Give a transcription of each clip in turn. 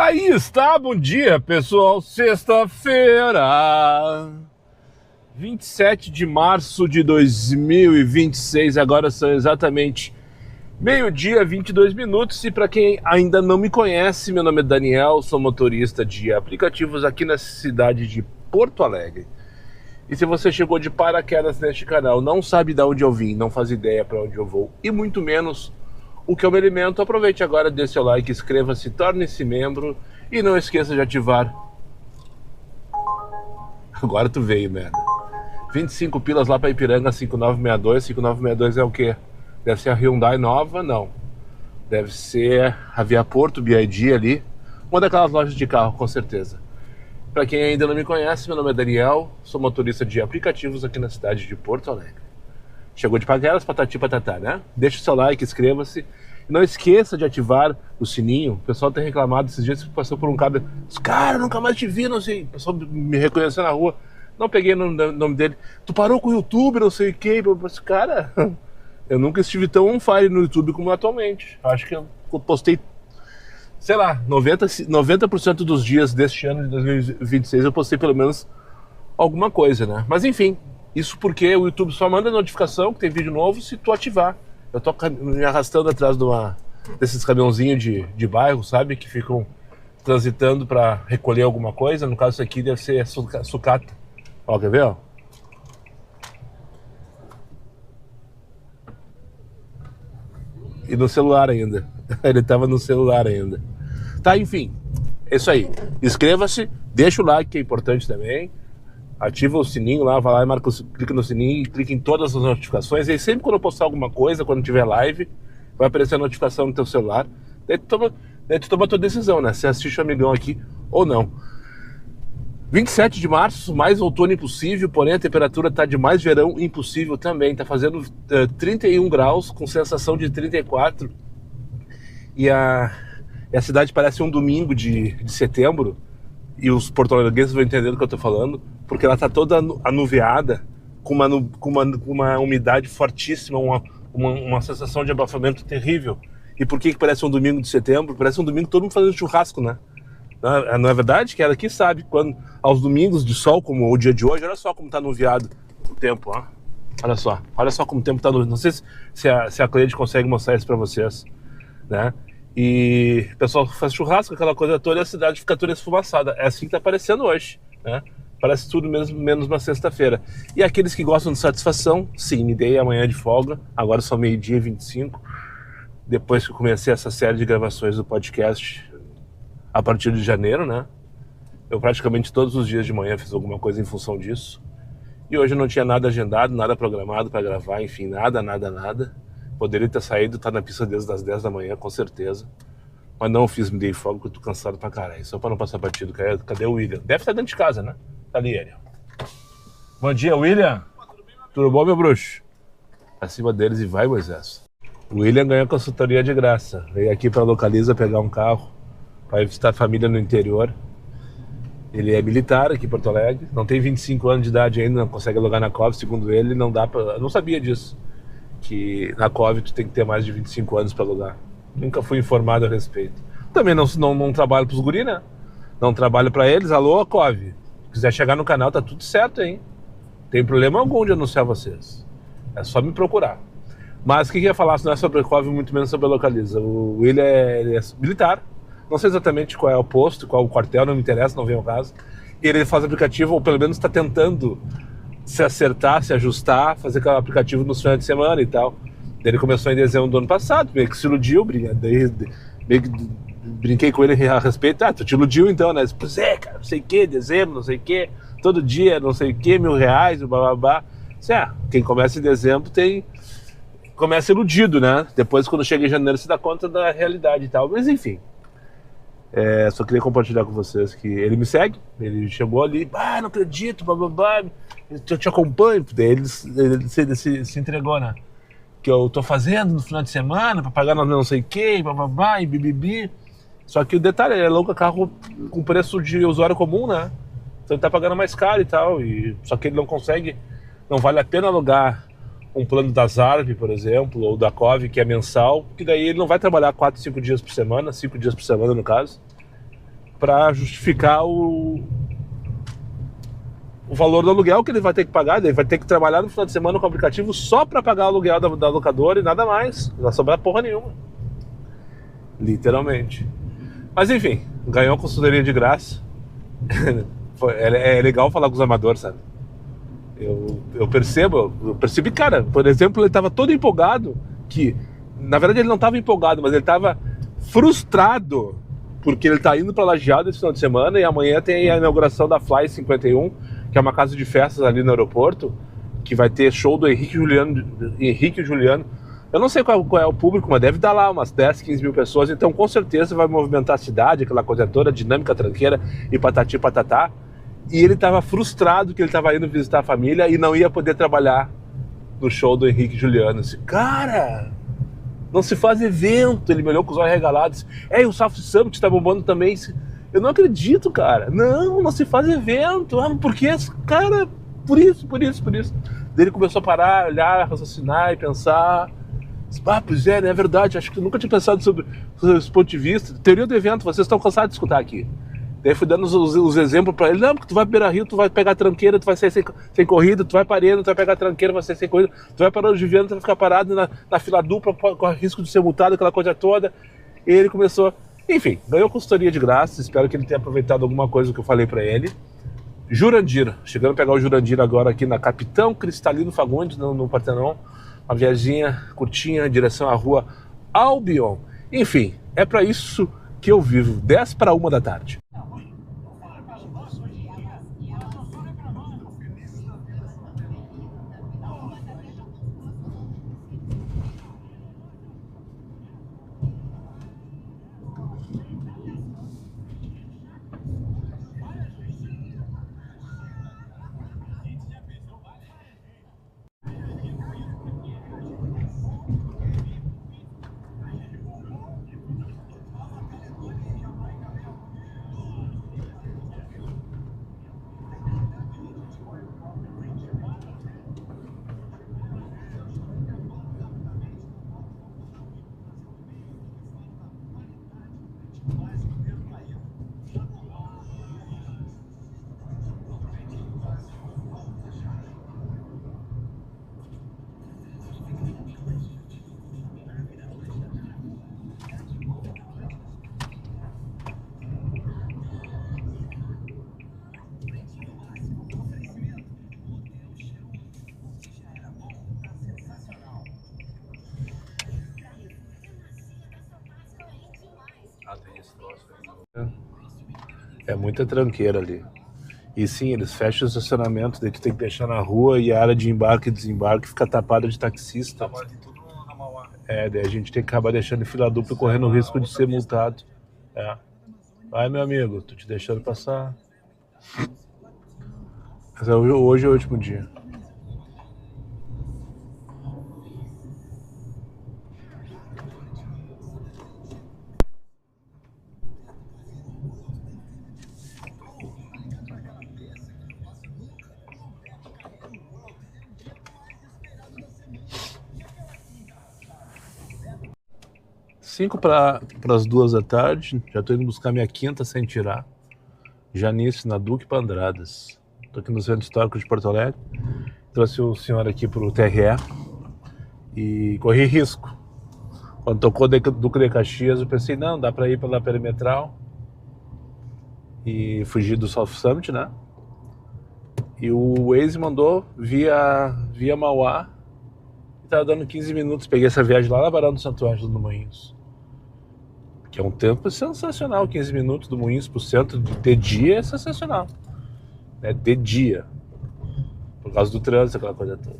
Aí está, bom dia pessoal, sexta-feira, 27 de março de 2026, agora são exatamente meio-dia, 22 minutos, e para quem ainda não me conhece, meu nome é Daniel, sou motorista de aplicativos aqui na cidade de Porto Alegre. E se você chegou de paraquedas neste canal, não sabe de onde eu vim, não faz ideia para onde eu vou, e muito menos o que eu me alimento, aproveite agora, dê seu like, inscreva-se, torne-se membro e não esqueça de ativar. Agora tu veio, merda. 25 pilas lá para Ipiranga, 5962. 5962 é o quê? Deve ser a Hyundai nova? Não. Deve ser a Via Porto, BID ali. Uma daquelas lojas de carro, com certeza. Para quem ainda não me conhece, meu nome é Daniel, sou motorista de aplicativos aqui na cidade de Porto Alegre. Chegou de paraquedas, patati patatá, né? Deixa o seu like, inscreva-se. Não esqueça de ativar o sininho. O pessoal tem reclamado esses dias que passou por um cabo. Os caras, nunca mais te vi, não sei. O pessoal me reconheceu na rua. Não peguei o nome dele. Tu parou com o YouTube, não sei o quê. Mas, cara, eu nunca estive tão on fire no YouTube como atualmente. Acho que eu postei, sei lá, 90% dos dias deste ano de 2026 eu postei pelo menos alguma coisa, né? Mas enfim. Isso porque o YouTube só manda notificação que tem vídeo novo se tu ativar. Eu tô me arrastando atrás desses caminhãozinhos de bairro, sabe? Que ficam transitando para recolher alguma coisa. No caso, isso aqui deve ser sucata. Ó, quer ver, ó? E no celular ainda. Ele tava no celular ainda. Tá, enfim. É isso aí. Inscreva-se, deixa o like, que é importante também. Ativa o sininho lá, vai lá e clica no sininho e clica em todas as notificações. E aí sempre quando eu postar alguma coisa, quando tiver live, vai aparecer a notificação no teu celular. Daí tu toma a tua decisão, né? Se assiste o amigão aqui ou não. 27 de março, mais outono impossível, porém a temperatura tá de mais verão impossível também. Tá fazendo 31 graus, com sensação de 34. E a cidade parece um domingo de setembro. E os porto-alegrenses vão entender do que eu tô falando, porque ela tá toda anuviada, com uma umidade fortíssima, uma sensação de abafamento terrível. E por que parece um domingo de setembro? Parece um domingo todo mundo fazendo churrasco, né? Não é verdade? Que ela aqui sabe, quando aos domingos de sol, como o dia de hoje, olha só como tá anuviado o tempo, ó. Olha só como o tempo tá anuviado. Não sei se a Cleide consegue mostrar isso pra vocês, né? E o pessoal faz churrasco, aquela coisa toda, e a cidade fica toda esfumaçada. É assim que tá aparecendo hoje, né? Parece tudo menos uma sexta-feira. E aqueles que gostam de satisfação, sim, me dei amanhã de folga, agora só meio-dia e 25, depois que eu comecei essa série de gravações do podcast, a partir de janeiro, né? Eu praticamente todos os dias de manhã fiz alguma coisa em função disso. E hoje eu não tinha nada agendado, nada programado para gravar, enfim, nada. Poderia ter saído, tá na pista desde as 10 da manhã, com certeza. Mas não fiz, me dei folga, porque eu tô cansado pra caralho. Só pra não passar batido. Cadê o William? Deve estar dentro de casa, né? Tá ali ele. Bom dia, William. Tudo bom, meu bruxo? Acima deles e vai, Moisés. O William ganhou consultoria de graça. Veio aqui pra Localiza pegar um carro pra visitar a família no interior. Ele é militar aqui em Porto Alegre. Não tem 25 anos de idade ainda, não consegue alugar na COV. Segundo ele, não dá pra... Eu não sabia disso. Que na COV tu tem que ter mais de 25 anos para alugar. Nunca fui informado a respeito. Também não trabalho pros guri, né? Não trabalho para eles. Alô, COV. Se quiser chegar no canal, tá tudo certo, hein? Tem problema algum de anunciar vocês. É só me procurar. Mas o que eu ia falar, se não é sobre a COV, muito menos sobre a Localiza. O William é militar. Não sei exatamente qual é o posto, qual o quartel, não me interessa, não vem ao caso. E ele faz aplicativo, ou pelo menos está tentando se acertar, se ajustar, fazer aquele aplicativo nos finais de semana e tal. Daí ele começou em dezembro do ano passado, meio que se iludiu, daí meio que brinquei com ele a respeito. Ah, tu te iludiu então, né? Pois é, cara, não sei o que, dezembro, não sei o que, todo dia, não sei o que, R$1.000, bababá. Quem começa em dezembro começa iludido, né? Depois, quando chega em janeiro, se dá conta da realidade e tal. Mas enfim, só queria compartilhar com vocês que ele me segue, ele chegou ali, não acredito, bababá, eu te acompanho. Daí ele se entregou, né? Que eu tô fazendo no final de semana pra pagar não sei o que, bababá, e bibibi. Só que o detalhe, ele aluga carro com preço de usuário comum, né? Então ele tá pagando mais caro e tal, só que ele não consegue, não vale a pena alugar um plano da Zarv, por exemplo, ou da COV, que é mensal, que daí ele não vai trabalhar 4, 5 dias por semana, 5 dias por semana no caso, para justificar o valor do aluguel que ele vai ter que pagar. Ele vai ter que trabalhar no final de semana com o aplicativo só para pagar o aluguel da locadora e nada mais. Não vai sobrar porra nenhuma. Literalmente. Mas enfim, ganhou a consultoria de graça. É legal falar com os amadores, sabe? Eu percebi, cara, por exemplo, ele estava todo empolgado, que na verdade ele não estava empolgado, mas ele estava frustrado porque ele está indo para Lajeado esse final de semana e amanhã tem a inauguração da Fly 51, que é uma casa de festas ali no aeroporto, que vai ter show do Henrique e Juliano. Eu não sei qual é o público, mas deve dar lá umas 10, 15 mil pessoas, então com certeza vai movimentar a cidade, aquela coisa toda, dinâmica tranqueira e patati patatá. E ele estava frustrado que ele estava indo visitar a família e não ia poder trabalhar no show do Henrique e Juliano. Disse, cara, não se faz evento. Ele me olhou com os olhos regalados. E o South Summit está bombando também. Eu não acredito, cara. Não se faz evento. Por quê? Cara, por isso. Daí ele começou a parar, olhar, raciocinar e pensar. Pois é, né? É verdade. Acho que eu nunca tinha pensado sobre esse ponto de vista. Teoria do evento, vocês estão cansados de escutar aqui. Daí fui dando os exemplos pra ele. Não, porque tu vai pro Beira-Rio, tu vai pegar tranqueira, tu vai sair sem corrida, tu vai para Arena, tu vai pegar tranqueira, vai sair sem corrida, tu vai para o Giviano, tu vai ficar parado na fila dupla, corre risco de ser multado, aquela coisa toda. E ele começou... Enfim, ganhou consultoria de graça, espero que ele tenha aproveitado alguma coisa que eu falei pra ele. Jurandir, chegando a pegar o Jurandir agora aqui na Capitão Cristalino Fagundes, no Partenon. Uma viaginha curtinha em direção à rua Albion. Enfim, é pra isso que eu vivo, 10 para 1 da tarde. É muita tranqueira ali. E sim, eles fecham o estacionamento, daí tu tem que deixar na rua e a área de embarque e desembarque fica tapada de taxista. Daí a gente tem que acabar deixando em fila dupla e correndo o risco de ser multado. Vai, meu amigo, tô te deixando passar. Mas hoje é o último dia. Cinco para as 2 da tarde, já tô indo buscar minha quinta sem tirar. Já nisso, na Duque para Andradas. Tô aqui no Centro Histórico de Porto Alegre. Trouxe o senhor aqui pro TRE e corri risco. Quando tocou Duque de Caxias, eu pensei, não, dá para ir pela Perimetral e fugir do South Summit, né? E o Waze mandou via Mauá e tava dando 15 minutos. Peguei essa viagem lá na Barão do Santo Ângelo do Moinhos. Que é um tempo sensacional, 15 minutos do Moinhos pro centro de dia é sensacional. É de dia. Por causa do trânsito, aquela coisa toda.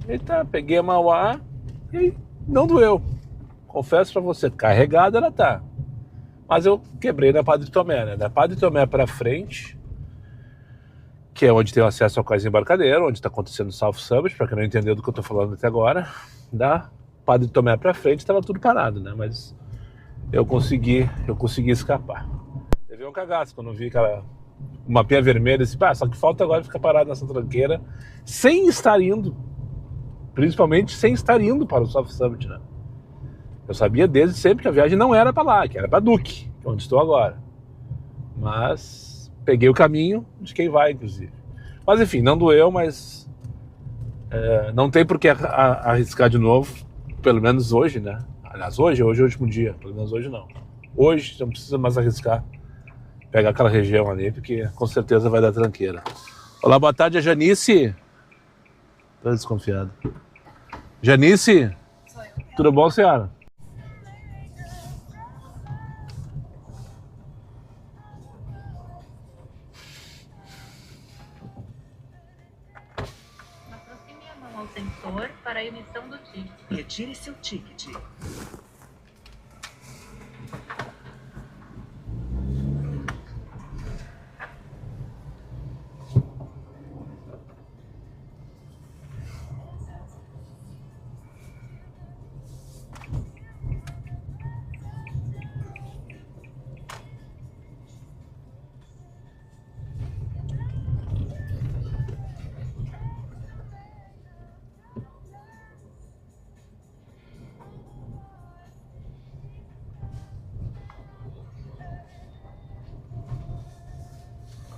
Eita, peguei a Mauá e não doeu. Confesso pra você, carregada ela tá. Mas eu quebrei na Padre Tomé, né? Da Padre Tomé pra frente, que é onde tem o acesso ao cais embarcadeiro, onde tá acontecendo o South Summit, pra quem não entendeu do que eu tô falando até agora. Da Padre Tomé pra frente tava tudo parado, né? Mas eu consegui escapar. Teve um cagaço quando eu vi aquela mapinha vermelha, assim, só que falta agora ficar parado nessa tranqueira, sem estar indo, principalmente sem estar indo para o South Summit, né? Eu sabia desde sempre que a viagem não era para lá, que era para Duque, que é onde estou agora. Mas peguei o caminho de quem vai, inclusive. Mas enfim, não doeu, mas não tem por que arriscar de novo, pelo menos hoje, né? Aliás, hoje é o último dia, pelo menos hoje não. Hoje não precisa mais arriscar pegar aquela região ali, porque com certeza vai dar tranqueira. Olá, boa tarde, a Janice. Tô desconfiado. Janice, tudo bom, senhora? Aproxime a mão ao sensor para a emissão do ticket. Retire seu ticket.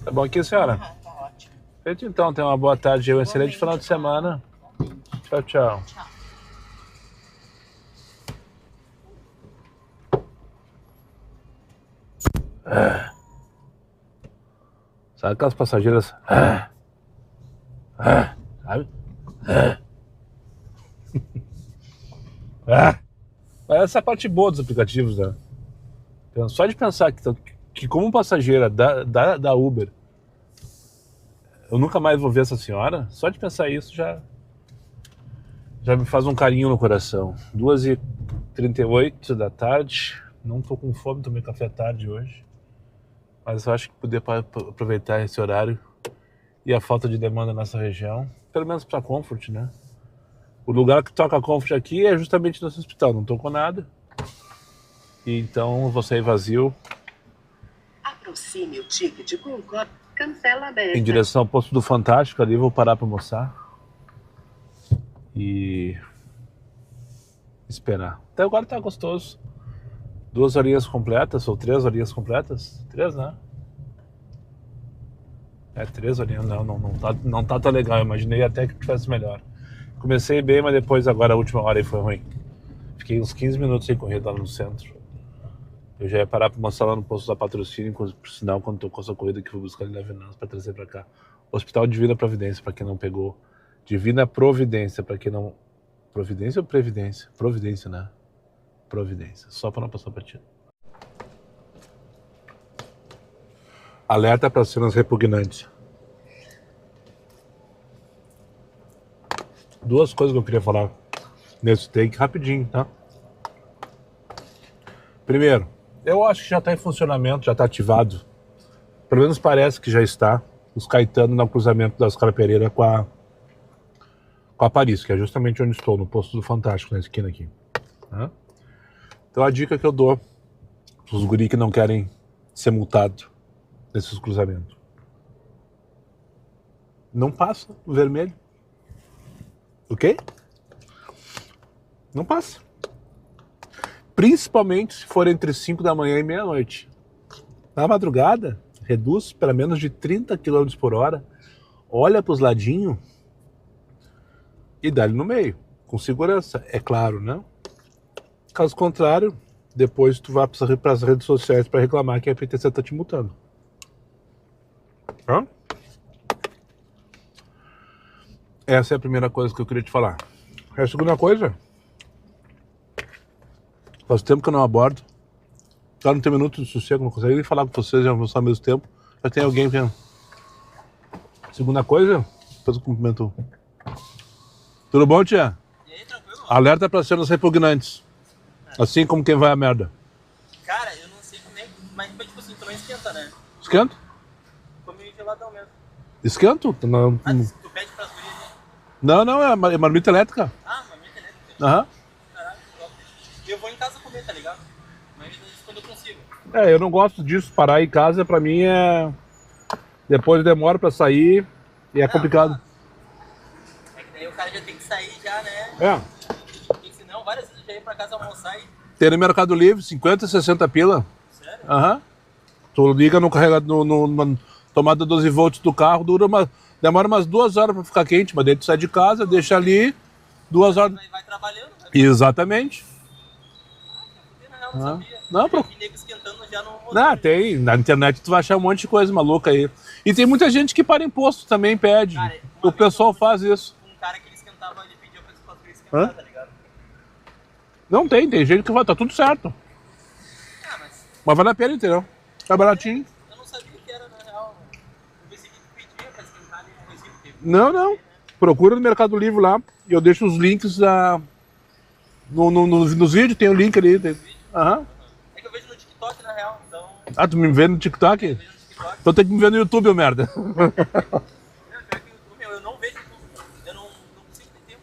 Tá bom aqui, senhora? Tá ótimo. Feito então, tenha uma boa tarde e um excelente final de semana. Tchau, tchau. Sabe aquelas passageiras? Sabe? Mas essa é a parte boa dos aplicativos, né? Só de pensar que como passageira da Uber, eu nunca mais vou ver essa senhora, só de pensar isso já me faz um carinho no coração. 2h38 da tarde, não tô com fome, tomei café tarde hoje, mas eu acho que poder aproveitar esse horário e a falta de demanda nessa região, pelo menos para Comfort, né? O lugar que toca Comfort aqui é justamente nesse hospital, não tô com nada, e então eu vou sair vazio. Aproxime o ticket com cancela aberta. Em direção ao posto do Fantástico, ali vou parar para almoçar e esperar. Até agora tá gostoso. 2 horinhas completas, ou 3 horinhas completas? 3, né? 3 horinhas, não tá tão legal. Eu imaginei até que tivesse melhor. Comecei bem, mas depois agora a última hora aí foi ruim. Fiquei uns 15 minutos sem correr lá no centro. Eu já ia parar para almoçar lá no posto da Patrocínio, por sinal, quando tocou essa corrida que fui buscar ali na Venâncio para trazer para cá. Hospital Divina Providência, para quem não pegou. Divina Providência, para quem não... Providência ou Previdência? Providência, né? Providência, só para não passar batido. Alerta para cenas repugnantes. 2 coisas que eu queria falar nesse take rapidinho, tá? Primeiro, eu acho que já está em funcionamento, já está ativado. Pelo menos parece que já está. Os Caetano no cruzamento da Oscar Pereira com a Paris, que é justamente onde estou, no posto do Fantástico, na esquina aqui. Tá? Então a dica que eu dou para os guri que não querem ser multados nesses cruzamentos: não passa no vermelho. Ok? Não passa. Principalmente se for entre 5 da manhã e meia-noite. Na madrugada, reduz para menos de 30 km por hora, olha para os ladinhos e dá-lhe no meio, com segurança, é claro, né? Caso contrário, depois tu vai para as redes sociais para reclamar que a PTC está te multando. Tá? Essa é a primeira coisa que eu queria te falar. A segunda coisa, faz tempo que eu não abordo. Já não tem minuto de sossego, não consigo nem falar com vocês já ao mesmo tempo. Já tem alguém vendo. Segunda coisa, depois eu cumprimento. Tudo bom, tia? E aí, tranquilo? Alerta para cenas repugnantes. Assim como quem vai à merda. Cara, eu não sei como é, mas tipo assim, tu não esquenta, né? Esquento? Ficou meio geladão mesmo. Esquento? Não, Tu pede pras gurias, né? não, é marmita elétrica. Ah, marmita elétrica. Aham. Caralho, top. Eu vou em casa comer, tá ligado? Mas isso quando eu consigo. Eu não gosto disso. Parar em casa, pra mim, é... Depois demora pra sair e é complicado. É que daí o cara já tem que sair já, né? É. Porque senão várias vezes eu já ia pra casa almoçar e... Tem no Mercado Livre, 50, 60 pila. Sério? Aham. Tu liga no carregador, na tomada 12 volts do carro, demora umas 2 horas pra ficar quente, mas daí tu sai de casa, deixa ali, 2 horas. Vai trabalhando, né? Exatamente. Na real, não sabia. Não, Eu vi nego esquentando já no motor. Não, tem. Na internet tu vai achar um monte de coisa maluca aí. E tem muita gente que para imposto também, pede. Cara, O pessoal faz isso. Um cara que ele esquentava, ele pediu pra ele esquentar, tá ligado? Não tem gente que vai, tá tudo certo. Ah, mas Mas vale a pena, entendeu? Tá baratinho. eu não sabia que era, na real. Eu pensei que tu pedia pra esquentar ali, não conhecia porque. Não. Procura no Mercado Livre lá. E eu deixo os links nos vídeos, tem o link ali. Aham. É que eu vejo no TikTok, na real, então. Ah, tu me vê no TikTok? Eu vejo no TikTok. Então tem que me ver no YouTube, ô merda. Não, pior que o YouTube, eu não vejo YouTube. Eu não consigo ter tempo.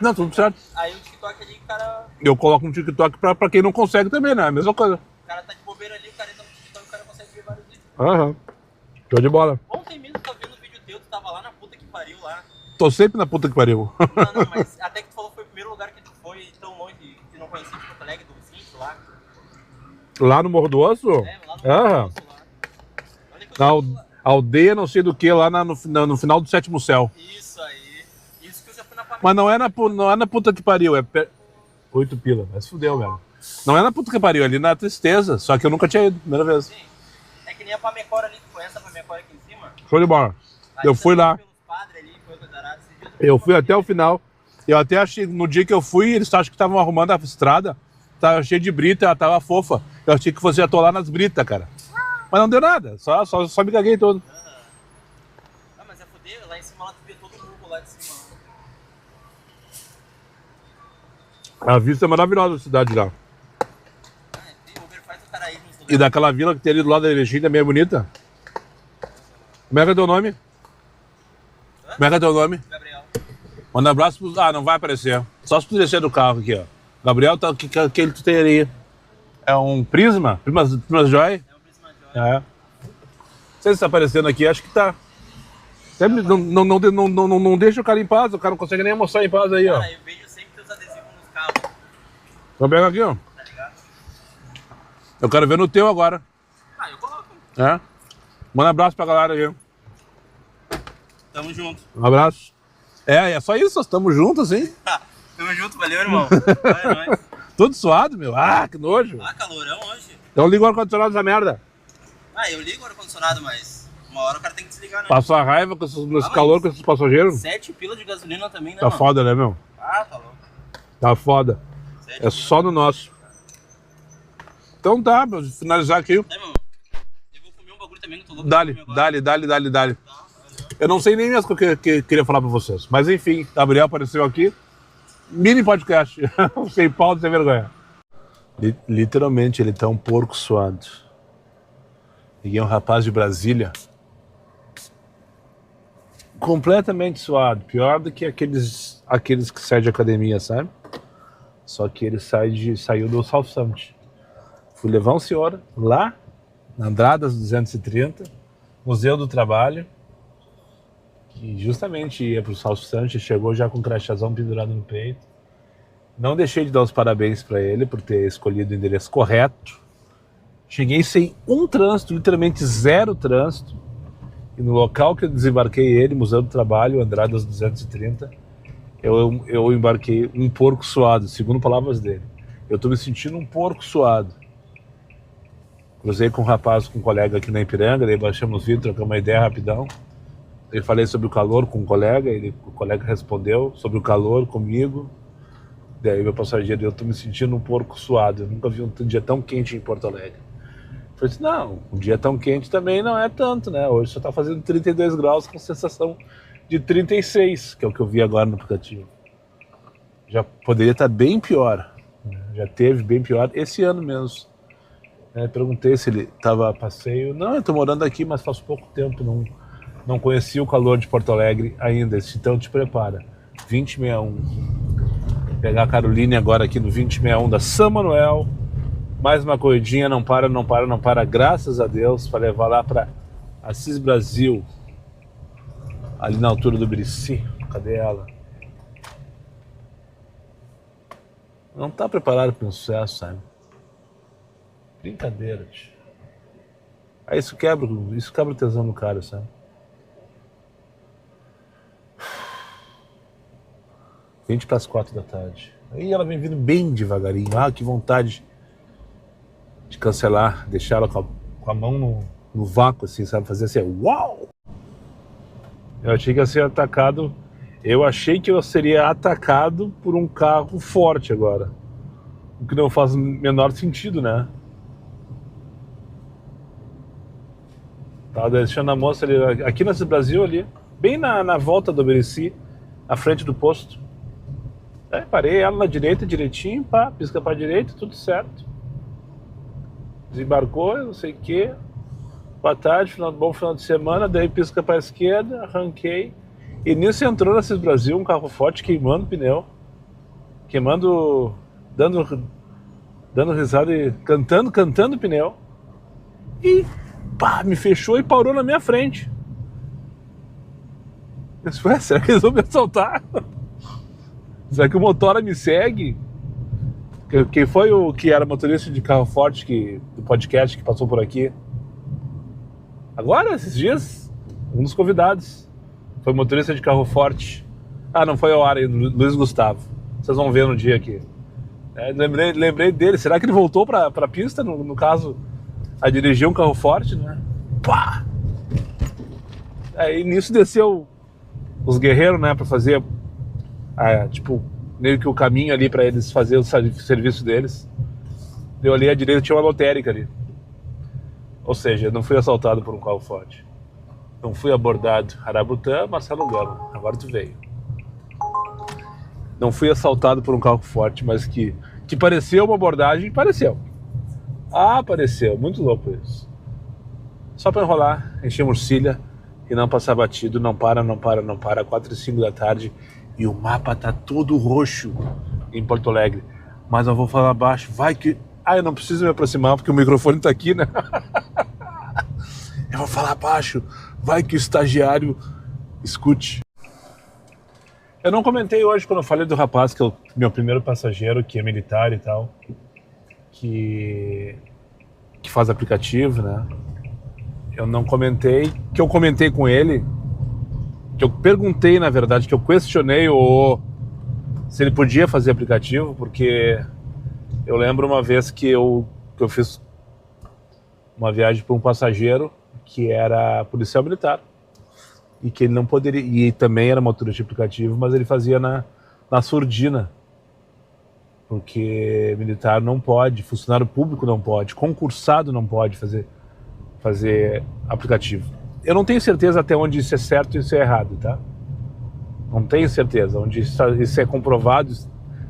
Não, tudo certo. Aí o TikTok ali, o cara Eu coloco no TikTok pra quem não consegue também, né? A mesma coisa. tá de bobeira ali, o cara entra no TikTok, o cara consegue ver vários vídeos. Aham. Show de bola. Ontem mesmo, tá vendo o vídeo teu, tu tava lá na puta que pariu lá. Tô sempre na puta que pariu. Não, mas até que tu falou que foi o primeiro lugar que tu foi tão longe que não conhecia de Porto Alegre, do sítio lá. Lá no Morro do Osso? É, lá no Aham. Alto lá. Olha que eu Na tava lá. aldeia não sei do que, lá no final do Sétimo Céu. Isso aí. Isso que eu já fui na Pamela. Mas não é na puta que pariu, é 8 pila. Mas fudeu, velho. Não é na puta que pariu, é ali na Tristeza. Só que eu nunca tinha ido, primeira vez. Sim. É que nem a Pamecora ali, tu conhece a Pamecora aqui em cima? Show de bola. Aí Eu você fui foi lá. pelos padres ali, foi coisa arada, esses dias Eu fui até o final. Eu até achei, no dia que eu fui, eles acham que estavam arrumando a estrada. Tava cheio de brita, ela tava fofa. Eu achei que fosse atolar nas britas, cara. Mas não deu nada, só me caguei todo. Ah, mas é foder, lá em cima lá tu vê todo mundo lá de cima. A vista é maravilhosa da cidade lá. Ah, tem Uber faz o cara ir nos E lugares. daquela vila que tem ali do lado da Erechim também é bonita. Como é que é teu nome? Como é que é teu nome? Gabriel. Manda um abraço pros... Ah, não vai aparecer. Só se tu descer do carro aqui, ó. Gabriel, tá, que ele tu tem ali? É um Prisma? Prisma Joy? É um Prisma Joy. É. Não sei se tá aparecendo aqui, acho que tá. Sempre, não deixa o cara em paz, o cara não consegue nem almoçar em paz aí, ó. Cara, eu vejo sempre teus adesivos nos carros, Vamos pegar aqui, ó. tá ligado? Eu quero ver no teu agora. Ah, eu coloco. É? Manda um abraço pra galera aí. Tamo junto. Um abraço. É só isso, nós estamos juntos, hein? Tamo junto, valeu, irmão. Vai, nóis. Tudo suado, meu. Ah, que nojo. Ah, calorão hoje. Então liga o ar-condicionado dessa merda. Ah, eu ligo o ar-condicionado, mas uma hora o cara tem que desligar, né? Passou a raiva com esse mas- calor com esses passageiros. 7 pila de gasolina também, né, Tá mano? foda, né, meu? Ah, tá louco. Tá foda. 7 É pila. só no nosso. Então tá, pra finalizar aqui. Né, meu? Eu vou comer um bagulho também que eu tô louco. Dale. pra comer agora. Dale. Tá, valeu. Eu não sei nem mesmo o que queria falar pra vocês. Mas enfim, Gabriel apareceu aqui. Mini podcast. Sem pauta, sem vergonha. Literalmente, ele tá um porco suado. E é um rapaz de Brasília. Completamente suado. Pior do que aqueles que saem de academia, sabe? Só que ele saiu do South Summit. Fui levar um senhor lá, na Andradas 230, Museu do Trabalho, que justamente ia pro South Summit, chegou já com um crachazão pendurado no peito. Não deixei de dar os parabéns para ele por ter escolhido o endereço correto. Cheguei sem um trânsito, literalmente zero trânsito. E no local que eu desembarquei ele, Museu do Trabalho, Andradas 230, eu embarquei um porco suado, segundo palavras dele. Eu tô me sentindo um porco suado. Cruzei com um rapaz, com um colega aqui na Ipiranga, daí baixamos o vidro, trocamos uma ideia rapidão. Eu falei sobre o calor com um colega, o colega respondeu sobre o calor comigo. Daí meu passageiro, eu tô me sentindo um porco suado, eu nunca vi um dia tão quente em Porto Alegre. Eu falei assim, não, um dia tão quente também não é tanto, né? Hoje só tá fazendo 32 graus com sensação de 36, que é o que eu vi agora no aplicativo. Já poderia estar bem pior, né? Já teve bem pior esse ano mesmo. Perguntei se ele estava a passeio. Não, eu tô morando aqui, mas faz pouco tempo, não conheci o calor de Porto Alegre ainda, então te prepara. 2061. Pegar a Caroline agora aqui no 2061 da São Manuel. Mais uma corridinha, não para, graças a Deus, para levar lá para Assis Brasil. Ali na altura do Brici. Cadê ela? Não tá preparado para um sucesso, sabe? Brincadeira, tio. Aí isso quebra o tesão no cara, sabe? Vinte para as 4 da tarde. Aí ela vem vindo bem devagarinho. Ah, que vontade de cancelar, deixar ela com a mão no vácuo, assim, sabe? Fazer assim, uau! Eu achei que ia ser atacado. Eu achei que eu seria atacado por um carro forte agora. O que não faz o menor sentido, né? Tava deixando a moça ali, aqui nesse Brasil ali, bem na volta do Bereci, na frente do posto. Aí parei ela na direita, direitinho, pá, pisca pra direita, tudo certo. Desembarcou, não sei o que. Boa tarde, bom final de semana, daí pisca pra esquerda, arranquei. E nisso entrou nesse Brasil um carro forte queimando pneu. Dando risada e cantando pneu. E pá, me fechou e parou na minha frente. Eu disse, ué, será que eles vão me assaltar? Será que o motora me segue? Quem foi o que era motorista de carro forte do podcast que passou por aqui? Agora, esses dias, um dos convidados foi motorista de carro forte. Ah, não foi ao ar ainda, Luiz Gustavo. Vocês vão ver no dia aqui. Lembrei dele. Será que ele voltou pra pista, no caso, a dirigir um carro forte, né? Pá! Aí nisso desceu os guerreiros, né, pra fazer, tipo, meio que o caminho ali pra eles fazerem o serviço deles. Eu olhei à direita, tinha uma lotérica ali. Ou seja, eu não fui assaltado por um carro forte. Não fui abordado. Arabutã, Marcelo Gama. Agora tu veio. Não fui assaltado por um carro forte, mas que pareceu uma abordagem, pareceu. Ah, pareceu. Muito louco isso. Só pra enrolar, encher morcilha e não passar batido. Não para. 4 e 5 da tarde. E o mapa tá todo roxo em Porto Alegre. Mas eu vou falar baixo. Vai que... Ah, eu não preciso me aproximar porque o microfone tá aqui, né? Eu vou falar baixo. Vai que o estagiário escute. Eu não comentei hoje quando eu falei do rapaz, que é o meu primeiro passageiro, que é militar e tal, que faz aplicativo, né? Eu não comentei, que eu comentei com ele, que eu perguntei, na verdade, que eu questionei se ele podia fazer aplicativo, porque eu lembro uma vez que eu fiz uma viagem para um passageiro que era policial militar e que ele não poderia, e também era motorista de aplicativo, mas ele fazia na surdina, porque militar não pode, funcionário público não pode, concursado não pode fazer aplicativo. Eu não tenho certeza até onde isso é certo e isso é errado, tá? Não tenho certeza onde isso é comprovado.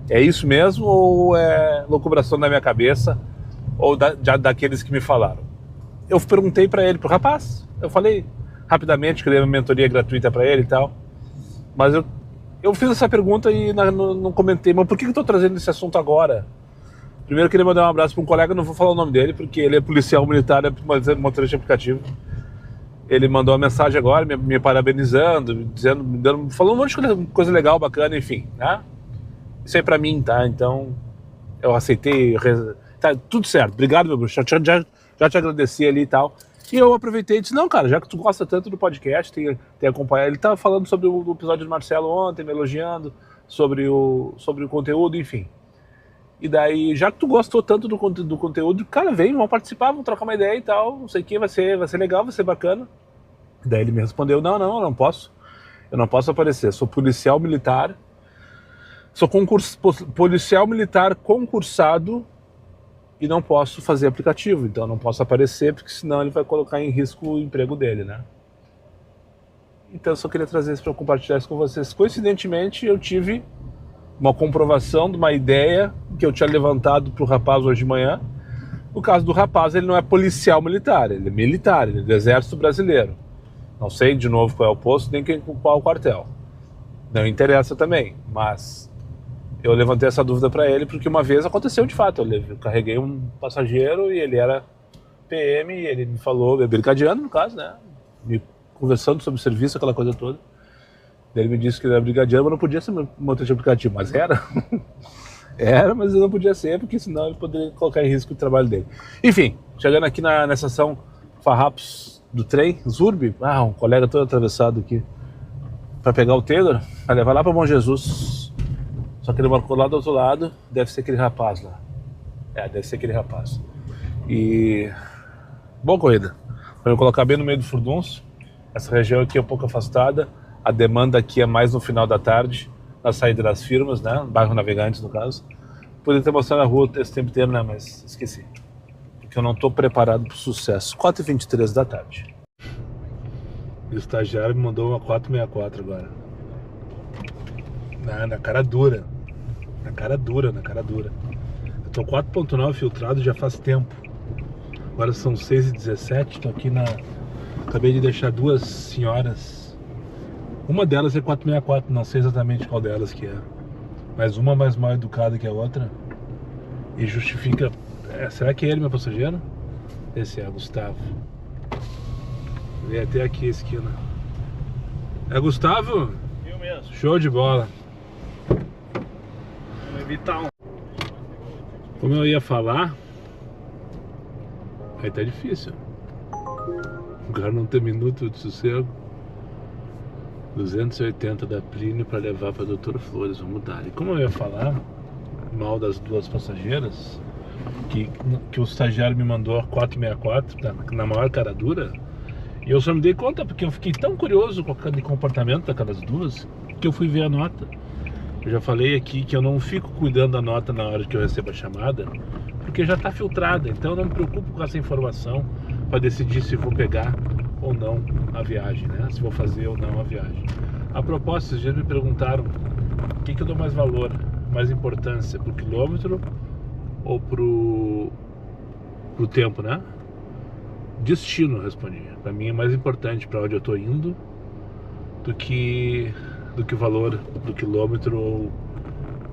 É isso mesmo ou é locubração da minha cabeça ou daqueles que me falaram? Eu perguntei para ele, pro rapaz, eu falei rapidamente que eu dei uma mentoria gratuita para ele e tal, mas eu fiz essa pergunta e não comentei, mas por que eu tô trazendo esse assunto agora? Primeiro eu queria mandar um abraço para um colega, não vou falar o nome dele, porque ele é policial militar, é motorista de aplicativo. Ele mandou uma mensagem agora, me parabenizando, falando um monte de coisa legal, bacana, enfim, né? Isso aí pra mim, tá? Então, eu aceitei, tá tudo certo, obrigado, meu bruxo, já te agradeci ali e tal. E eu aproveitei e disse, não, cara, já que tu gosta tanto do podcast, tem acompanhado, ele tava falando sobre o episódio do Marcelo ontem, me elogiando, sobre o conteúdo, enfim. E daí, já que tu gostou tanto do conteúdo, cara, vem, vamos participar, vamos trocar uma ideia e tal, não sei o que, vai ser legal, vai ser bacana. Daí ele me respondeu, não, eu não posso aparecer, sou policial militar, policial militar concursado e não posso fazer aplicativo, então não posso aparecer, porque senão ele vai colocar em risco o emprego dele, né? Então eu só queria trazer isso para compartilhar isso com vocês. Coincidentemente, eu tive uma comprovação de uma ideia que eu tinha levantado para o rapaz hoje de manhã. No caso do rapaz, ele não é policial militar, ele é militar, ele é do Exército Brasileiro. Não sei, de novo, qual é o posto, nem qual é o quartel. Não interessa também, mas eu levantei essa dúvida para ele porque uma vez aconteceu de fato. Eu carreguei um passageiro e ele era PM e ele me falou, brigadiano no caso, né? Me conversando sobre o serviço, aquela coisa toda. Daí ele me disse que ele era brigadiano, mas não podia ser motorista de aplicativo, mas era. Era, mas ele não podia ser, porque senão ele poderia colocar em risco o trabalho dele. Enfim, chegando aqui na estação farrapos do trem, Zurb, um colega todo atravessado aqui, para pegar o Taylor, para levar lá para Bom Jesus. Só que ele marcou lá do outro lado, deve ser aquele rapaz lá. Deve ser aquele rapaz. E boa corrida. Para eu colocar bem no meio do furdunço. Essa região aqui é um pouco afastada. A demanda aqui é mais no final da tarde, na saída das firmas, né? Bairro Navegantes, no caso. Poderia ter mostrado a rua esse tempo inteiro, né? Mas esqueci. Porque eu não estou preparado para o sucesso. 4h23 da tarde. O estagiário me mandou uma 464 agora. Na cara dura. Na cara dura. Eu tô 4.9 filtrado já faz tempo. Agora são 6h17. Tô aqui na... Acabei de deixar duas senhoras. Uma delas é 464. Não sei exatamente qual delas que é. Mas uma mais mal educada que a outra. E justifica... será que é ele, meu passageiro? Esse é, Gustavo. Veio até aqui a esquina. É Gustavo? Eu mesmo. Show de bola. Vamos evitar um. Como eu ia falar, aí tá difícil. O cara não tem minuto de sossego. 280 da Plínio para levar para Doutor Flores, vamos dar. E como eu ia falar mal das duas passageiras, que o estagiário me mandou a 464 na maior cara dura, e eu só me dei conta porque eu fiquei tão curioso com aquele comportamento daquelas duas que eu fui ver a nota. Eu já falei aqui que eu não fico cuidando da nota na hora que eu recebo a chamada, porque já está filtrada, então eu não me preocupo com essa informação para decidir se vou pegar ou não a viagem, né? Se vou fazer ou não a viagem. A propósito, esses dias me perguntaram o que eu dou mais valor, mais importância, pro quilômetro ou pro tempo, né? Destino, eu respondi. Para mim é mais importante para onde eu estou indo do que o valor do quilômetro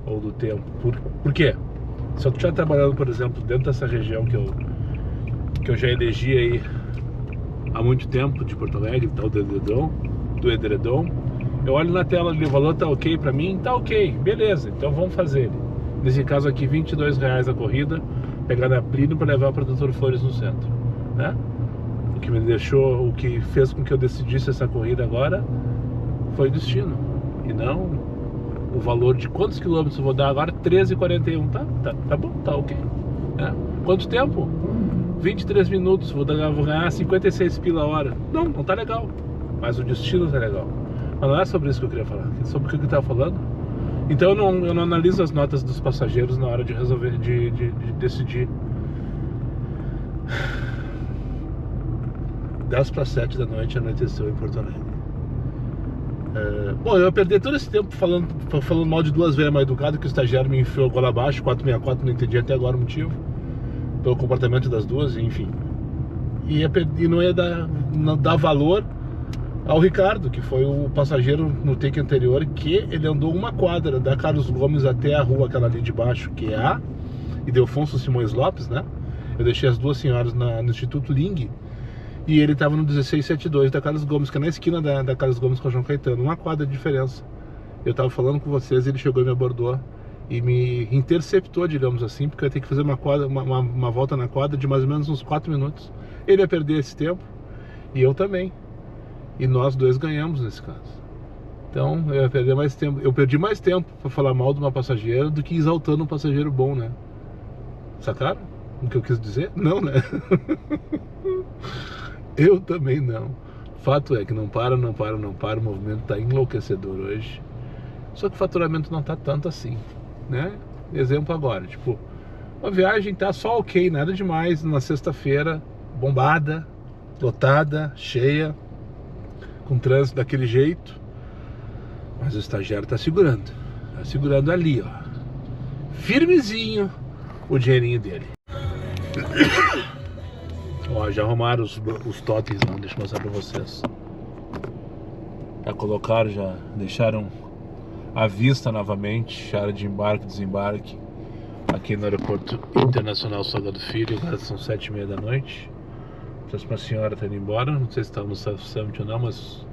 ou do tempo. Por quê? Se eu estiver trabalhando, por exemplo, dentro dessa região que eu já elegi aí há muito tempo, de Porto Alegre, tal, do Edredom, eu olho na tela ali, o valor tá ok para mim? Tá ok, beleza, então vamos fazer. Nesse caso aqui, R$22 a corrida, pegar na Plínio para levar para Doutor Flores no centro, né? O que fez com que eu decidisse essa corrida agora foi o destino, e não o valor de quantos quilômetros eu vou dar agora. 13h41, tá bom, tá ok, né? Quanto tempo? 23 minutos, vou ganhar 56 pila a hora. Não tá legal, mas o destino tá legal. Mas não é sobre isso que eu queria falar, é sobre o que eu tava falando. Então eu não analiso as notas dos passageiros na hora de resolver, de decidir. 10:07 da noite, anoiteceu em Porto Alegre. Bom, eu ia perder todo esse tempo falando mal de duas vezes mais educado, que o estagiário me enfiou goela abaixo, 464, não entendi até agora o motivo, pelo comportamento das duas, enfim. E não ia dar valor ao Ricardo, que foi o passageiro no take anterior, que ele andou uma quadra da Carlos Gomes até a rua aquela ali de baixo, que é a Ildefonso Simões Lopes, né? Eu deixei as duas senhoras no Instituto Ling, e ele estava no 1672 da Carlos Gomes, que é na esquina da Carlos Gomes com o João Caetano, uma quadra de diferença. Eu estava falando com vocês, ele chegou e me abordou e me interceptou, digamos assim, porque eu ia ter que fazer uma volta na quadra de mais ou menos uns 4 minutos. Ele ia perder esse tempo e eu também. E nós dois ganhamos nesse caso. Então eu ia perder mais tempo. Eu perdi mais tempo para falar mal de uma passageira do que exaltando um passageiro bom, né? Sacaram o que eu quis dizer? Não, né? Eu também não. Fato é que não para, o movimento tá enlouquecedor hoje. Só que o faturamento não tá tanto assim, né? Exemplo agora, tipo, a viagem tá só ok, nada demais, na sexta-feira, bombada, lotada, cheia, com trânsito daquele jeito. Mas o estagiário tá segurando ali, ó, firmezinho, o dinheirinho dele. Ó, já arrumaram os totens, não, deixa eu mostrar pra vocês. Já colocaram, já deixaram à vista novamente a área de embarque e desembarque aqui no Aeroporto Internacional Salgado Filho. Agora são 7h30 da noite. A próxima senhora tá indo embora, não sei se tá no South Summit ou não, mas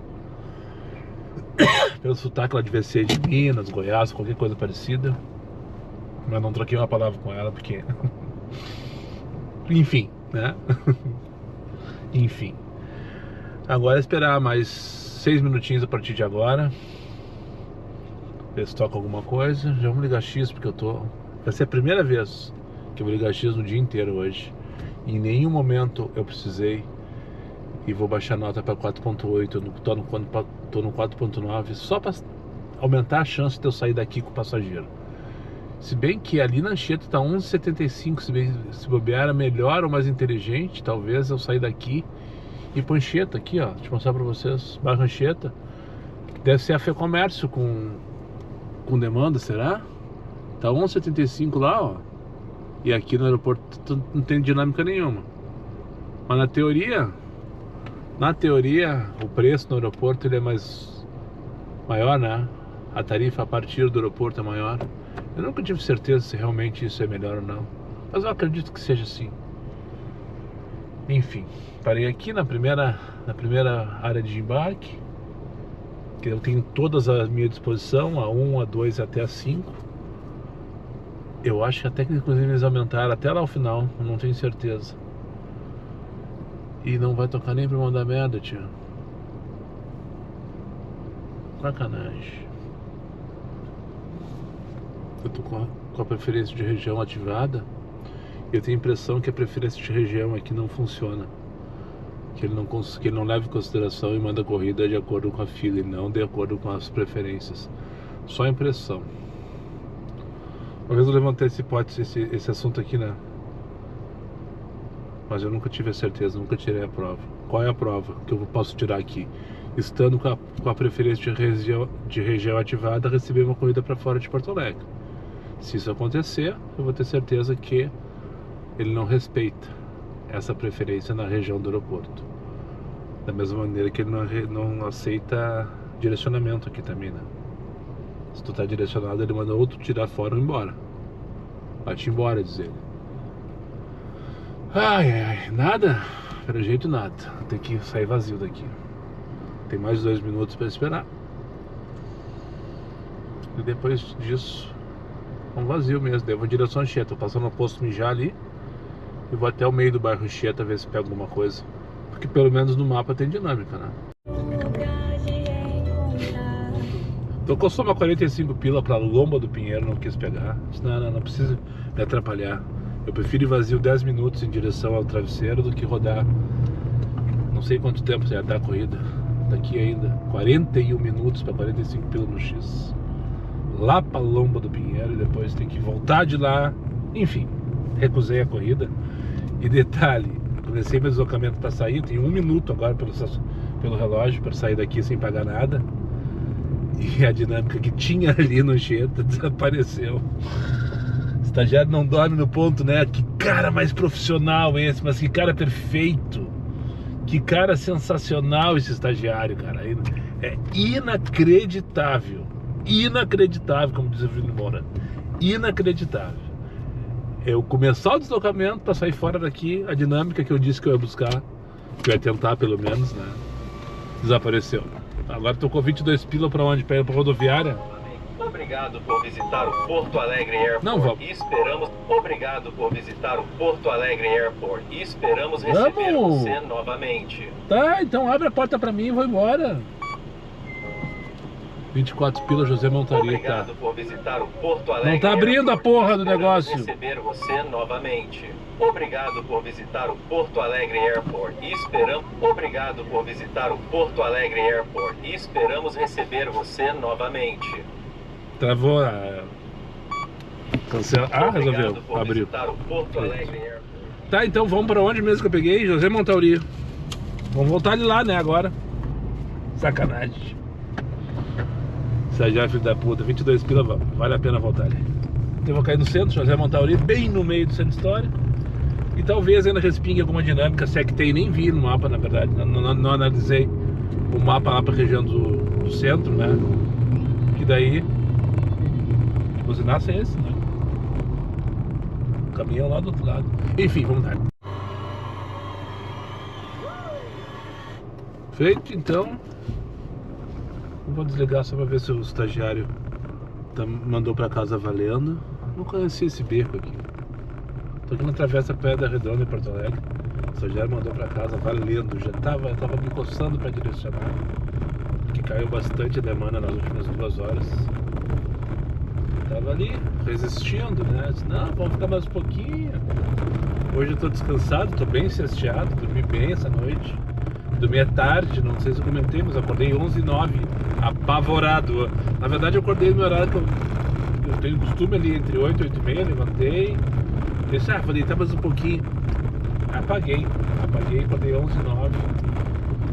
pelo sotaque ela devia ser de Minas, Goiás, qualquer coisa parecida. Mas não troquei uma palavra com ela porque enfim, né? Enfim. Agora é esperar mais 6 minutinhos a partir de agora. Ver se toca alguma coisa. Já vamos ligar X, porque vai ser a primeira vez que eu vou ligar X no dia inteiro hoje. Em nenhum momento eu precisei. E vou baixar a nota para 4.8. Eu tô no 4.9 só para aumentar a chance de eu sair daqui com o passageiro. Se bem que ali na Anchieta tá 11,75. Se bobear era melhor ou mais inteligente, talvez eu sair daqui e pro Anchieta aqui, ó. Deixa eu mostrar pra vocês. Bairro Anchieta. Deve ser a FEComércio com demanda, será? Tá 11,75 lá, ó. E aqui no aeroporto não tem dinâmica nenhuma. Mas na teoria, o preço no aeroporto ele é maior, né? A tarifa a partir do aeroporto é maior. Eu nunca tive certeza se realmente isso é melhor ou não. Mas eu acredito que seja assim. Enfim, parei aqui na primeira área de embarque, que eu tenho todas à minha disposição, a 1, a 2 até a 5. Eu acho que até que inclusive eles aumentaram até lá ao final, eu não tenho certeza. E não vai tocar nem pra mandar merda, tio. Sacanagem. Eu tô com a preferência de região ativada. Eu tenho a impressão que a preferência de região aqui não funciona. Que ele não leva em consideração e manda a corrida de acordo com a fila e não de acordo com as preferências. Só impressão. Uma vez eu levantei esse assunto aqui, né? Mas eu nunca tive a certeza, nunca tirei a prova. Qual é a prova que eu posso tirar aqui? Estando com a preferência de região ativada, receber uma corrida para fora de Porto Alegre. Se isso acontecer, eu vou ter certeza que ele não respeita essa preferência na região do aeroporto. Da mesma maneira que ele não aceita direcionamento aqui também, né? Se tu tá direcionado, ele manda outro tirar fora ou embora. Vai-te embora, diz ele. Ai, nada. Pelo jeito, nada. Tem que sair vazio daqui. Tem mais 2 minutos para esperar. E depois disso, um vazio mesmo. Devo direção a Anchieta. Tô passando no posto mijar ali. E vou até o meio do bairro Anchieta ver se pego alguma coisa. Porque pelo menos no mapa tem dinâmica, né? Tocou só uma 45 pila pra Lomba do Pinheiro, não quis pegar. Disse, não precisa me atrapalhar. Eu prefiro ir vazio 10 minutos em direção ao travesseiro do que rodar não sei quanto tempo já dá a corrida. Daqui ainda 41 minutos para 45 pila no X. Lá pra Lomba do Pinheiro e depois tem que voltar de lá. Enfim, recusei a corrida. E detalhe, comecei meu deslocamento para sair. Tem 1 minuto agora pelo relógio para sair daqui sem pagar nada. E a dinâmica que tinha ali no Anchieta desapareceu. O estagiário não dorme no ponto, né? Que cara mais profissional esse, mas que cara perfeito. Que cara sensacional esse estagiário, cara. É inacreditável. Inacreditável, como diz o Júlio Moura. Inacreditável. Eu começar o deslocamento para sair fora daqui, a dinâmica que eu disse que eu ia buscar, que eu ia tentar pelo menos, né? Desapareceu. Agora tô com 22 pila para onde? Pra rodoviária? Obrigado por visitar o Porto Alegre Airport. Não vamos. Obrigado por visitar o Porto Alegre Airport. E esperamos receber você novamente. Tá, então abre a porta pra mim e vou embora. 24 pila, José Montaria. Obrigado por visitar o Porto Alegre. Não tá abrindo a porra do negócio. Receber você novamente. Obrigado por visitar o Porto Alegre Airport e esperamos. Obrigado por visitar o Porto Alegre Airport e esperamos receber você novamente. Travou a... Cancela. Ah, resolveu. Abriu. O Porto Alegre Airport. Tá, então vamos pra onde mesmo que eu peguei? José Montauri. Vamos voltar de lá, né, agora. Sacanagem. Estagiário filho da puta, 22 pila, vale a pena voltar ali. Então eu vou cair no centro, José Montauri, bem no meio do centro histórico. E talvez ainda respingue alguma dinâmica, se é que tem, nem vi no mapa, na verdade. Não analisei o mapa lá pra região do centro, né? Que daí... Que buzinaço é esse, né? O caminhão lá do outro lado. Enfim, vamos dar. Feito, então... Vou desligar só pra ver se o estagiário mandou pra casa valendo. Não conheci esse beco aqui. Tô aqui na Travessa Pedra Redonda em Porto Alegre. O Stagiário mandou pra casa valendo, eu tava me coçando pra direcionar, porque caiu bastante a demanda nas últimas 2 horas. Tava ali, resistindo, né? Disse, não, vamos ficar mais um pouquinho. Hoje eu tô descansado, tô bem cesteado, dormi bem essa noite. Dormi à tarde, não sei se eu comentei, mas eu acordei 11h09, apavorado. Na verdade eu acordei no meu horário que eu tenho costume ali, entre 8 e 8h30, levantei. Disse, vou deitar mais um pouquinho. Apaguei, acordei 11h09.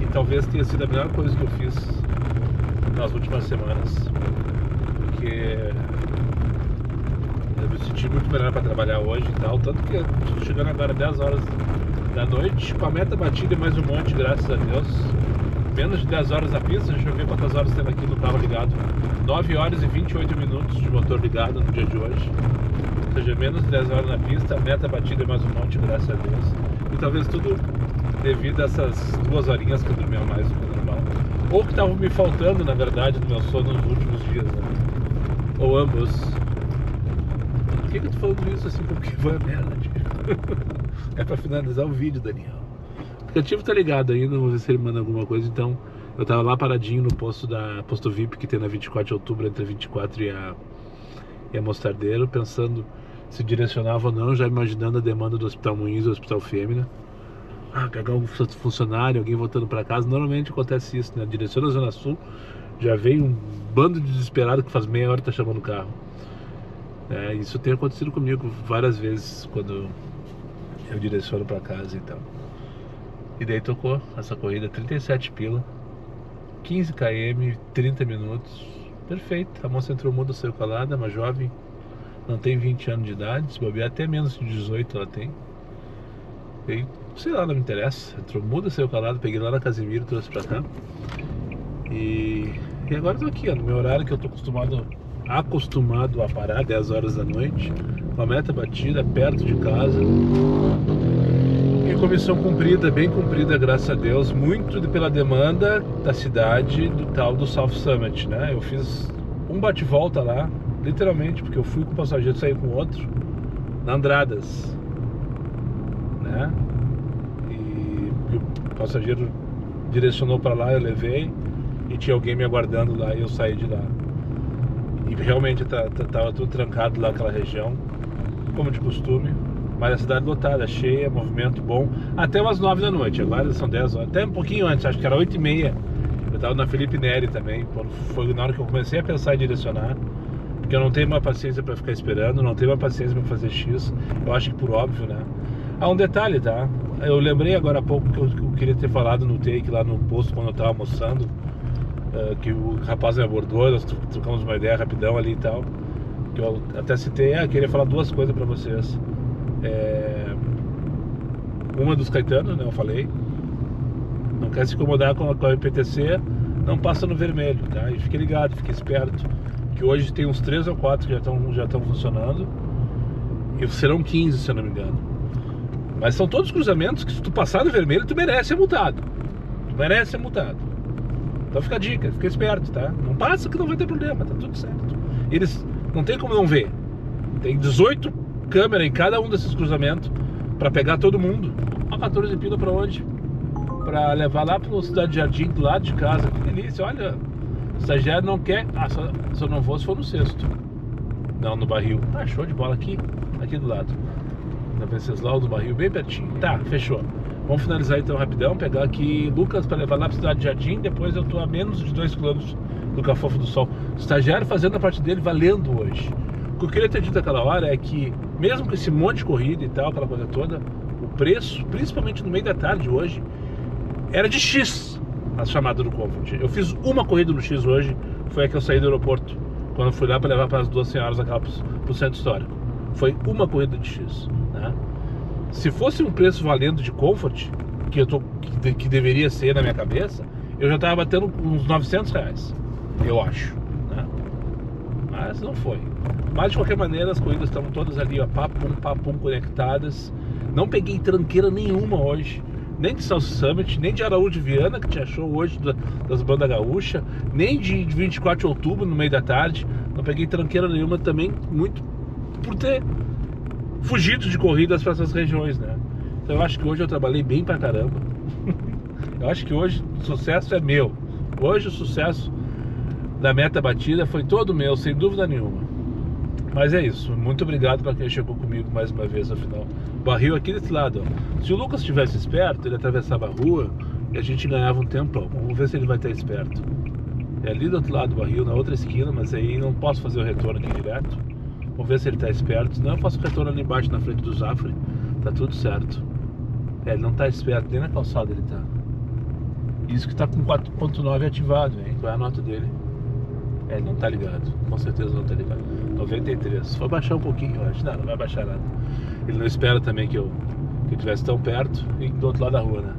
E talvez tenha sido a melhor coisa que eu fiz nas últimas semanas. Porque eu me senti muito melhor para trabalhar hoje e tal. Tanto que estou chegando agora 10 horas da noite, com a meta batida e mais um monte, graças a Deus. Menos de 10 horas na pista, deixa eu ver quantas horas temos aqui no carro ligado. 9 horas e 28 minutos de motor ligado no dia de hoje. Ou seja, menos de 10 horas na pista, meta batida e mais um monte, graças a Deus. E talvez tudo devido a essas 2 horinhas que eu dormi a mais do que o normal. Ou que estavam me faltando, na verdade, no meu sono nos últimos dias, né? Ou ambos. Por que eu tô falando isso assim? Porque foi a merda, tipo. É pra finalizar o vídeo, Daniel. O aplicativo tá ligado ainda, vamos ver se ele manda alguma coisa. Então, eu tava lá paradinho no posto VIP que tem na 24 de outubro, entre a 24 e a Mostardeiro, pensando se direcionava ou não, já imaginando a demanda do Hospital Moinhos e do Hospital Fêmea. Pegar um funcionário, alguém voltando pra casa. Normalmente acontece isso, né? Direciona a Zona Sul, já vem um bando de desesperado que faz meia hora tá chamando o carro. Isso tem acontecido comigo várias vezes quando eu direciono pra casa e tal. E daí tocou essa corrida, 37 pila, 15 km, 30 minutos, perfeito. A moça entrou muda, saiu calada, uma jovem, não tem 20 anos de idade, se bobear até menos de 18 ela tem. E, sei lá, não me interessa, entrou muda, saiu calada, peguei lá na Casimiro, trouxe pra cá. E agora tô aqui, no meu horário que eu tô acostumado a parar, 10 horas da noite, com a meta batida, perto de casa. E com missão cumprida, bem cumprida, graças a Deus, muito pela demanda da cidade do tal do South Summit, né? Eu fiz um bate-volta lá, literalmente, porque eu fui com o passageiro e saí com outro, na Andradas, né? E o passageiro direcionou para lá, eu levei, e tinha alguém me aguardando lá e eu saí de lá. E realmente tava tudo trancado lá naquela região, como de costume. Mas a cidade lotada, cheia, movimento bom, até umas 9 da noite, agora são 10 horas, até um pouquinho antes, acho que era 8h30. Eu tava na Felipe Neri também, foi na hora que eu comecei a pensar em direcionar, porque eu não tenho mais paciência para ficar esperando, não tenho mais paciência para fazer X, eu acho que por óbvio, né? Um detalhe, tá? Eu lembrei agora há pouco que eu queria ter falado no take lá no posto quando eu tava almoçando, que o rapaz me abordou, nós trocamos uma ideia rapidão ali e tal, que eu até citei, queria falar 2 coisas para vocês. Uma dos Caetano, né, eu falei, não quer se incomodar com a IPTC, não passa no vermelho, tá? E fique ligado, fique esperto, que hoje tem uns 3 ou 4 que já estão funcionando, e serão 15, se eu não me engano. Mas são todos cruzamentos que se tu passar no vermelho, tu merece ser multado. Então fica a dica, fica esperto, tá? Não passa que não vai ter problema, tá tudo certo. Eles não tem como não ver. Tem 18 câmeras em cada um desses cruzamentos pra pegar todo mundo. 14 pila pra onde? Pra levar lá pro Cidade Jardim, do lado de casa. Que delícia, olha. O estagiário não quer. Só não vou se for no sexto. Não, no barril. Show de bola aqui do lado. Na Venceslau do barril, bem pertinho. Tá, fechou. Vamos finalizar então rapidão, pegar aqui Lucas para levar lá para Cidade Jardim. Depois eu tô a menos de 2 km do Cafofo do Sol. O estagiário fazendo a parte dele valendo hoje. O que eu queria ter dito naquela hora é que, mesmo com esse monte de corrida e tal, aquela coisa toda, o preço, principalmente no meio da tarde hoje, era de X a chamada do Comfort. Eu fiz uma corrida no X hoje, foi a que eu saí do aeroporto, quando eu fui lá para levar para as 2 senhoras aquela pro centro histórico. Foi uma corrida de X, né? Se fosse um preço valendo de Comfort, que deveria ser na minha cabeça, eu já estava batendo uns R$900, eu acho, né? Mas não foi. Mas de qualquer maneira as corridas estavam todas ali, ó, papum, conectadas. Não peguei tranqueira nenhuma hoje, nem de South Summit, nem de Araújo Viana, que te achou hoje das bandas gaúcha, nem de 24 de outubro no meio da tarde. Não peguei tranqueira nenhuma também, muito por ter fugido de corridas para essas regiões, né? Então eu acho que hoje eu trabalhei bem pra caramba. Eu acho que hoje o sucesso é meu. Hoje o sucesso da meta batida foi todo meu, sem dúvida nenhuma. Mas é isso, muito obrigado para quem chegou comigo mais uma vez, afinal. Barril aqui desse lado, ó. Se o Lucas estivesse esperto, ele atravessava a rua e a gente ganhava um tempão. Vamos ver se ele vai estar esperto. É ali do outro lado do barril, na outra esquina, mas aí não posso fazer o retorno aqui direto. Vamos ver se ele está esperto, senão eu faço o retorno ali embaixo na frente do Zafre. Tá tudo certo. É, ele não tá esperto, nem na calçada ele tá. Isso que tá com 4.9 ativado, hein? Qual é a nota dele? É, ele não tá ligado, com certeza não tá ligado. 93, vou baixar um pouquinho, eu acho. Não vai baixar nada. Ele não espera também que eu estivesse tão perto e do outro lado da rua, né?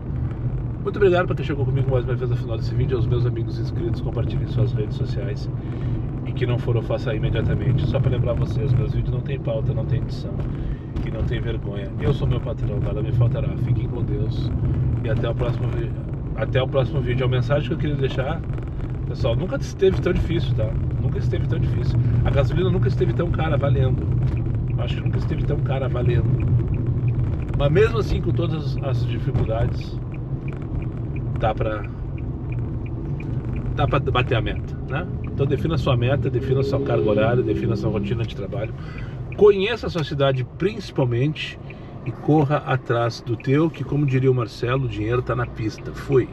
Muito obrigado para quem chegou comigo mais uma vez no final desse vídeo. Aos meus amigos inscritos, compartilhem suas redes sociais. E que não foram, faça imediatamente. Só para lembrar vocês, meus vídeos não tem pauta, não tem edição e não tem vergonha. Eu sou meu patrão, nada me faltará. Fiquem com Deus e até o próximo vídeo. Até o próximo vídeo. A mensagem que eu queria deixar, pessoal, nunca esteve tão difícil, tá? Nunca esteve tão difícil. A gasolina nunca esteve tão cara valendo. Acho que nunca esteve tão cara valendo. Mas mesmo assim, com todas as dificuldades, dá pra bater a meta, né? Então defina a sua meta, defina a sua carga horária, defina a sua rotina de trabalho. Conheça a sua cidade principalmente e corra atrás do teu, que como diria o Marcelo, o dinheiro tá na pista. Fui!